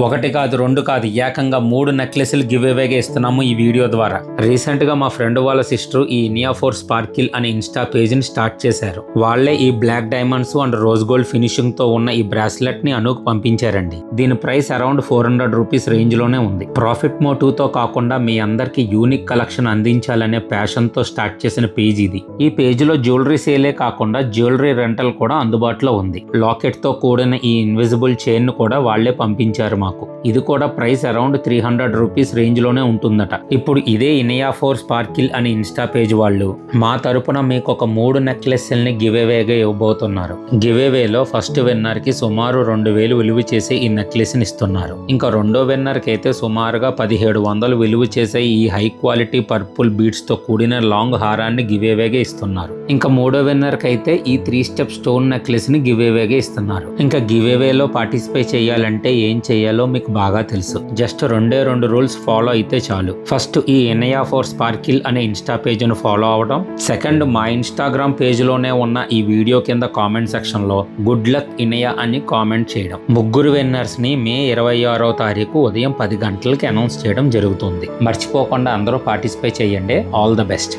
ఒకటి కాదు, రెండు కాదు, ఏకంగా 3 నెక్లెస్లు గివ్ అవేగా ఇస్తున్నాము ఈ వీడియో ద్వారా. రీసెంట్ గా మా ఫ్రెండ్ వాళ్ళ సిస్టర్ ఈ ఇనియా ఫోర్ స్పార్కిల్ అనే ఇన్స్టా పేజ్ ని స్టార్ట్ చేశారు. వాళ్లే ఈ black diamonds and rose gold finishing తో ఉన్న ఈ బ్రాస్లెట్ ని అనుకు పంపించారండి. దీని ప్రైస్ అరౌండ్ 400 రూపీస్ రేంజ్ లోనే ఉంది. ప్రాఫిట్ మోటివ్ తో కాకుండా మీ అందరికి యూనిక్ కలెక్షన్ అందించాలనే ప్యాషన్ తో స్టార్ట్ చేసిన పేజ్ ఇది. ఈ పేజ్ లో జ్యువెలరీ సేలే కాకుండా జ్యువెలరీ రెంటల్ కూడా అందుబాటులో ఉంది. లాకెట్ తో కూడిన ఈ ఇన్విజిబుల్ చైన్ ను కూడా వాళ్లే పంపించారు మాకు. ఇది కూడా ప్రైస్ అరౌండ్ 300 రూపీస్ రేంజ్ లోనే ఉంటుందట. ఇప్పుడు ఇదే ఇనియా ఫోర్ స్పార్కిల్ అని ఇన్స్టా పేజ్ వాళ్ళు మా తరపున మీకు ఒక 3 నెక్లెస్ని గివ్ అవేగా ఇవ్వబోతున్నారు. గివ్ అవేలో ఫస్ట్ విన్నర్ కి సుమారు 2000 విలువ చేసే ఈ నెక్లెస్ ని ఇస్తున్నారు. ఇంకా రెండో విన్నర్ కి అయితే సుమారుగా 1700 విలువ చేసే ఈ హై క్వాలిటీ పర్పుల్ బీడ్స్ తో కూడిన లాంగ్ హారాన్ని గివ్ అవేగా ఇస్తున్నారు. ఇంకా మూడో విన్నర్ కి అయితే ఈ 3 స్టెప్ స్టోన్ నెక్లెస్ ని గివ్ అవేగా ఇస్తున్నారు. ఇంకా గివ్ అవేలో పార్టిసిపేట్ చేయాలంటే ఏం చేయాలో మీకు బాగా తెలుసు. జస్ట్ 2 రూల్స్ ఫాలో అయితే చాలు. ఫస్ట్ ఈ ఇనియా ఫోర్ స్పార్కిల్ అనే ఇన్స్టా పేజ్ ను ఫాలో అవడం. సెకండ్ మా ఇన్స్టాగ్రామ్ పేజ్ లోనే ఉన్న ఈ వీడియో కింద కామెంట్ సెక్షన్ లో గుడ్ లక్ ఇనియా అని కామెంట్ చేయడం. ముగ్గురు విన్నర్స్ ని మే 26వ తారీఖు ఉదయం 10 గంటలకి అనౌన్స్ చేయడం జరుగుతుంది. మర్చిపోకుండా అందరూ పార్టిసిపేట్ చేయండి. All the best.